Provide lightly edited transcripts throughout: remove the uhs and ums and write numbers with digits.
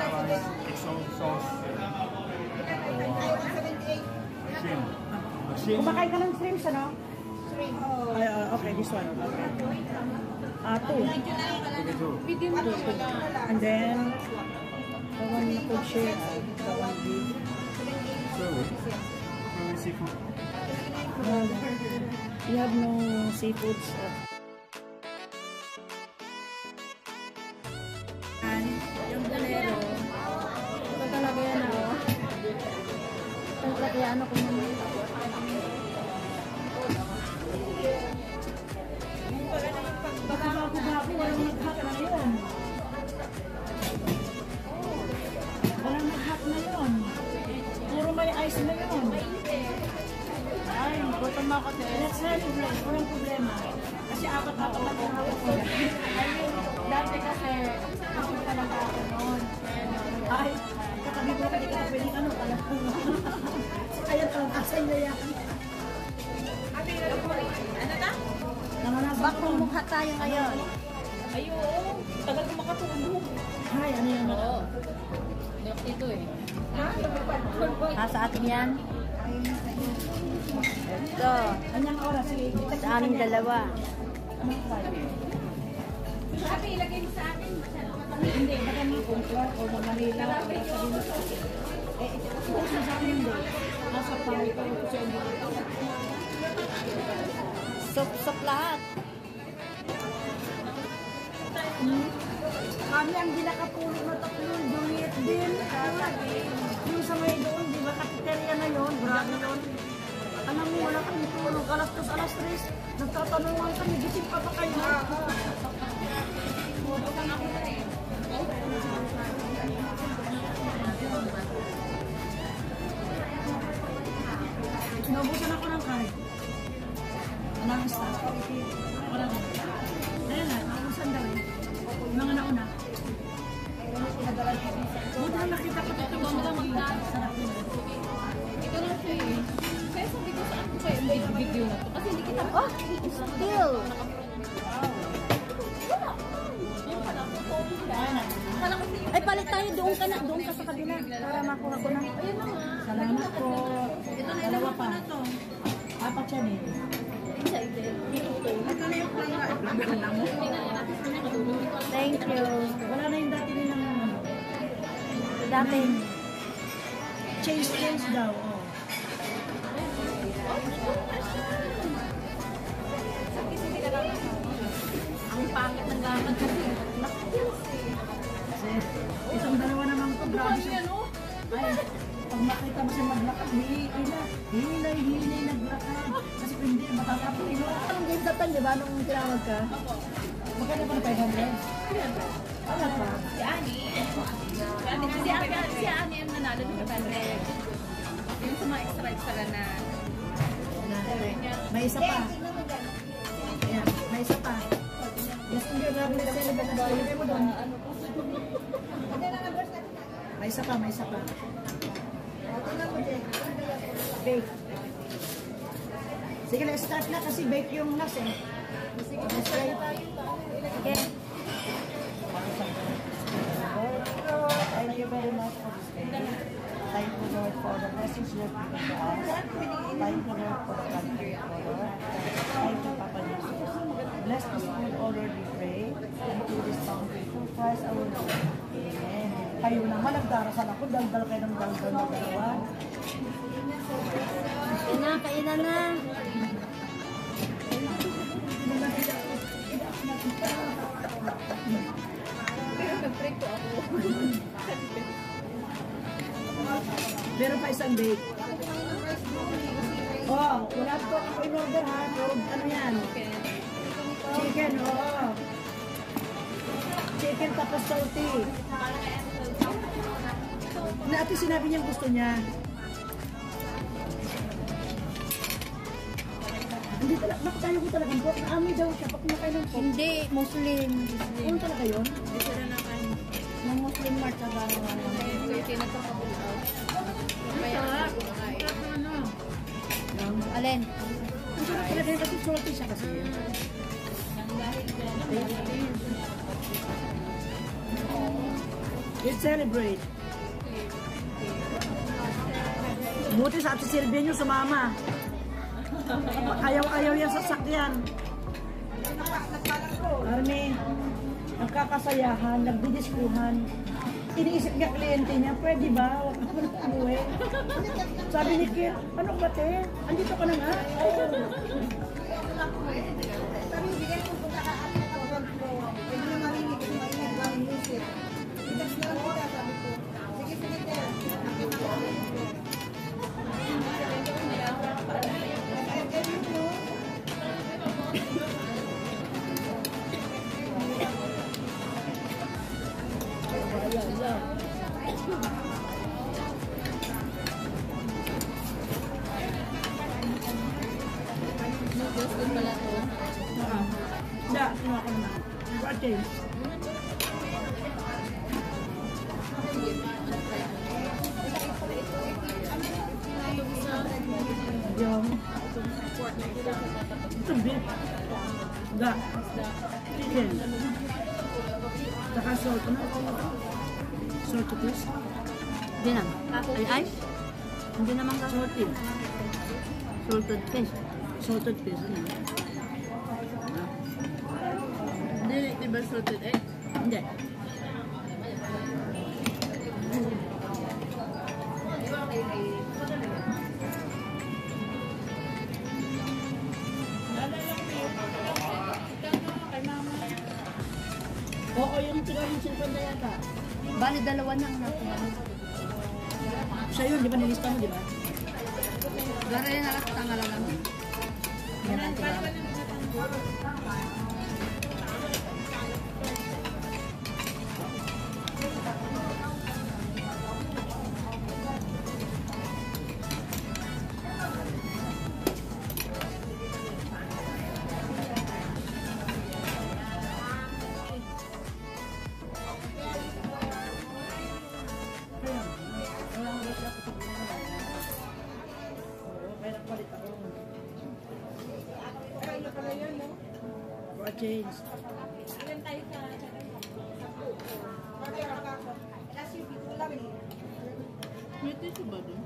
XO sauce. Shrimp. Kumakain ka ng shrimps, ano? Okay, this one. Okay. Two. And then, the one you could share, the one beef. Seafood. You have no seafoods. Yung galero, ito talaga yan ako. Ito talaga yan ako naman. Bago-bago, walang nag-hack na yun. Walang nag-hack na yun. Puro may ice na yun. Ay, gutom ako din. Let's celebrate. Walang problema. Kasi apat-apat lang ang hawak ko. Dati kasi, kasi talaga ako noon. Ay, katabi ko kasi ka pwedeng ano pala. Ayan ang asay na yan. Ano na? Bakong mukha tayo ngayon. Ayun, tagal ko makatulog. Ay, ano yan? Oo. Ito eh. Sa atin yan. Ito. Anyang oras? Sa aming dalawa. Sabi, ilagay mo sa akin. Hindi, baka mga contract o mga Manila. Ito sa amin hindi. Nasa pangit ko ito sa hindi. Sop lahat. Kami ang ginakatulog na tatlong dumiet din. Yung sa may doon, di ba, kafeteria na yun, grabe yun. Anong wala kami tulog, alas 2, alas 3, nagtatanungan kami, gising pa ba kayo? Naubusan ako ng kain. Anong staff? Wala na. Ayan na, naubusan daw eh. Mga nauna. Buti na nakita ko ito mga magdaan. Sarap yun. Ito na siya eh. Kaya sabi ko saan ko kayo may video na to. Kasi hindi kita... Oh, still! Ay, palit tayo. Doon ka na. Doon ka sa kabila. Para makuha ko na. Salamat po. Dalawa pa. Apat siya eh. Ito na yung planga mo. Thank you. Wala na yung dati nilang dati. Change daw. Oh. Ang pangit ng gamit kasi. Kasi itong dalawa naman ito. Grabe siya. Ay, pag makita mo siya maglakad, hinay, naglakad. Kasi hindi, matatapos. Anong game sa tan, di ba? Anong tinawag ka? Magkano pa na 500? Ano pa? Si Ani. Si Ani ang nanalo ng 500. Yung sa mga extra na... May isa pa. Ayan, may isa pa. Yes, hindi. Grabe na sila ba na ilagay mo doon? May isa pa. Bake. Sige na, start na kasi bake yung nas eh. Sige, start tayo. Okay. Thank you very much for this day. Thank you, Lord, for the blessings you have given to us. Thank you, Lord, for the country, Lord. Thank you, Papa Jesus. Bless this food, O Lord, we pray. Thank you, this fountain, through Christ our Lord. Amen. Kayo naman, nagdarasal ako, daldal kayo ng daldal na dalawa. Kainan na. Pero nag-break ko ako. Meron pa isang bake. Oh, wala po ako in-order ha. Ano yan? Chicken, oo. Chicken tapos salty. Ate sinabi niya gusto niya. Hindi talaga, nakatayo ko talagang pork. Naamoy daw siya pag kumakain ng pork. Hindi, Muslim. Ano talaga yun? Hindi sila na kain. Yung Muslim mart sa gano'n. Kaya nagpapapul out. Kaya ano? Alin? Ang sarap talaga yun kasi salty siya kasi. Dahil Let's celebrate. Buti sa Ate Silvia nyo sumama. Ayaw-ayaw yan sa sakyan. Army, nagkakasayahan, nagdidiskuhan. Iniisip niya kliyente niya, pwede ba? Huwag ka na umuwi. Sabi ni Kir, ano ba te? Andito ka na nga? Sabi, bigay ko kung kakaapit ako ng flow. Pwede na marinig kung mainag ba ang music. Itas na lang kita, sabi ko. Sige, sige, te. Akit ako ng flow. Noodles din pala to. Hindi, kinuha ko naman. What change? Sige, ano try mo? Yung, Pork na ito. ito beef. Da. Chicken. Saka salt na. Salt please. Hindi na. Ay, ice? Hindi naman ka Salted. salted fish. Salted fish. Ano? Hindi ba salted egg? Hindi. Oo, yung tigawin silpan na yata. Bali, dalawa na ang nakuha. Siya yun, di ba nilista mo, di ba? Gari na lang tangala lang. Yan ang tigaw. Change. May tissue ba dun?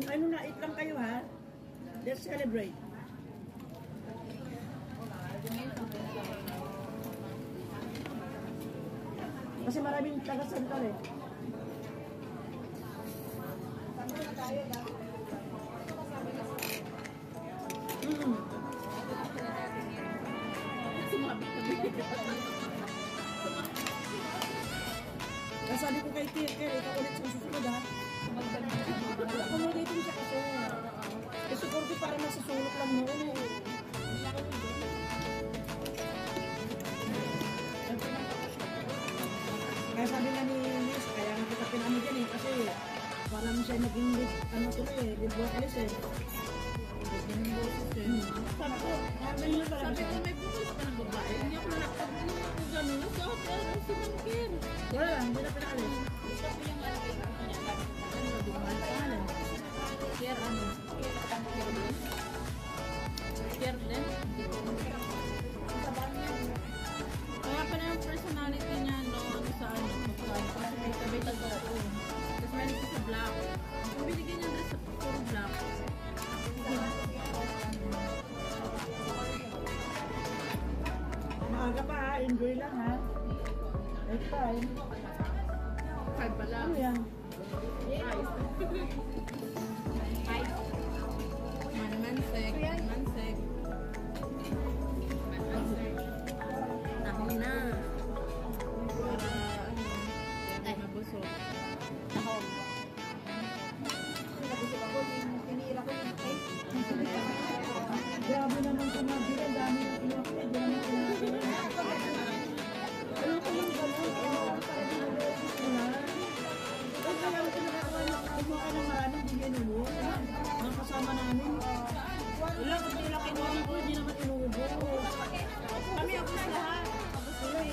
Ano na, eat lang kayo ha. Let's celebrate. Kasi maraming taga-sentral eh. Kaya sabi ko kay Kirker, ikaw ulit sa susunod ha. Accommodating siya kasi. Gusto ko rin para nasa sulok lang noon eh. Kaya sabi nga ni Liz, kaya nga kita pinano dyan eh. Kasi parang siya naging ano tuloy eh, lead vocalist eh. Sabi ko, Sabi ko may pulis pa ng babae. Hindi ako nakapag ako gano'n. Sa hotel, ang simangkin. wala lang, hindi na pinaalis. Ito po yung ano, dumaan pa nga lang. Care ano? Care din? Kaya pala yung personality niya, no, ano sa ano, magkano. Kasi may sabay totoo. Tapos meron siya sa black. Kung binigyan niya dress sa puro black. Maaga pa ha, enjoy lang ha. Next time. Card pa lang. Ano yan? Mansek. Mansek. Tahong na. Para ano, ay mabusog. Tahong. Grabe naman sa mga bilang, dami na pinapit, dami na pinapit. Ano ko yung gano'n? Ano para di mag-resis nila? Ay, kaya ko nakakawa na kumuha ng maraming bigyan mo. Mga kasama namin. Wala, kung nila kinuha ko, hindi naman inuubos. Kami ako sa lahat. Tapos sila eh.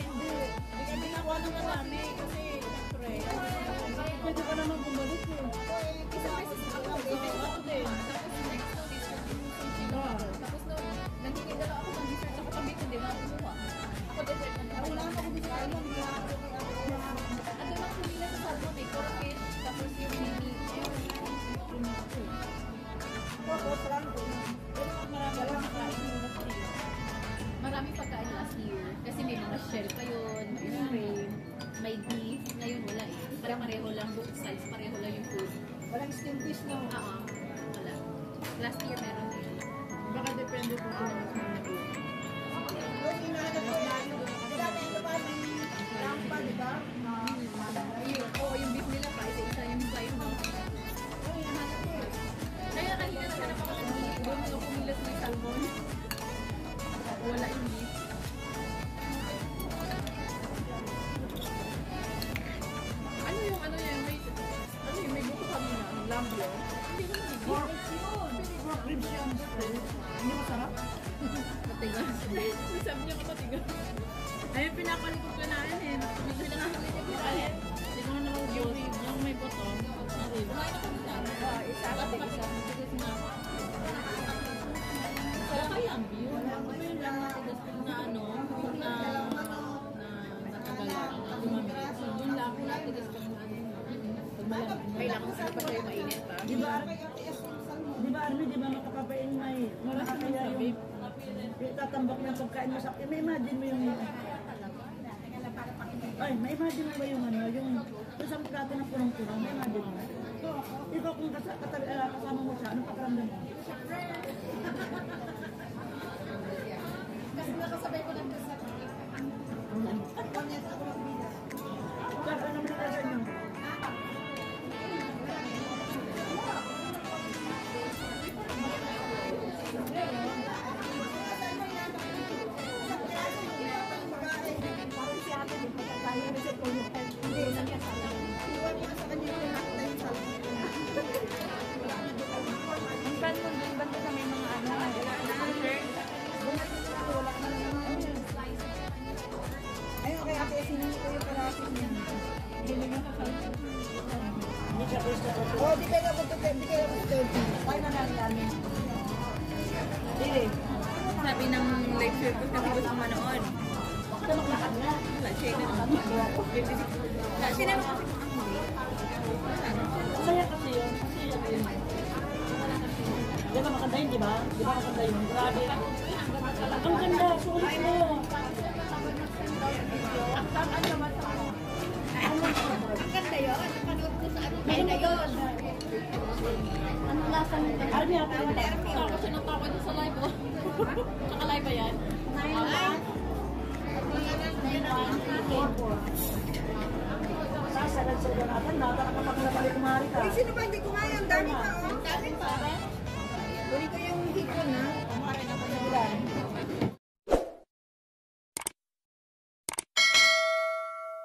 skin fish no? Oo. Wala. Last year meron din. Baka depende po kung ano sa mga. Yung hinahanap ko yan. Wala na yung ba ni Lampa, di ba? Oo, yung beef nila pa. Isa-isa yung slice mo. Yung hinahanap ko eh. Kaya kanina naman ako ng beef. Doon ako pumilas ng salmon. Wala yung beef. May buko kami na. Lambyo. Hindi ko naman Pork ribs yun. Hindi masarap. matigas. Sabi niya ka matigas. Ayun, pinapalikot ko na yun eh. Hindi na nga kami. Hindi ko na naman yung may buto. Kumain ako nila. Isa ka tigas na. Wala ka lambyo. Ano yung lang matigas na ano? Na natagalan. Lumamig. Yung lang ko natigas pa na ano. Kailangan sa pa kayo mainit pa. Di ba, Army, di ba makapapain may nakakaya yung tatambak ng pagkain mo sa akin. May imagine mo yung ay, may imagine mo ba yung ano, yung isang plato ng punong-punong, may imagine mo. Ikaw kung kasama mo siya, anong pakiramdam mo? Kasi nakasabay ko lang doon sa Panyas ako magbigas. Kaya ano mo na nyo? Ang pan mo doon, banda sa may mga ano, shirt. Ayun, kaya ate, siningi ko yung parasin niya. Hindi siya gusto ko. Oh, di kayo ako 30. Kaya na lang namin. Dili. Sabi ng lecture ko, sabi ko sa manood. Baka maglakad na. Wala, siya na naman. Sinabi ko Masaya kasi yun. Kasi yun. Di ba maganda yun, di ba? Di ba maganda yun? Grabe. Ang ganda, sulit mo. Ang ganda yun. Napanood ko sa ano. Kaya yun. Ano lasa nito? Army ako. Tawa siya ng tawa dun sa live, oh. Tsaka live ba yan? 9-1. Sasagad sa ganatan, nakakapag na pala kumari ka. Sino ba hindi kumain? Ang dami pa, oh. Dami pa.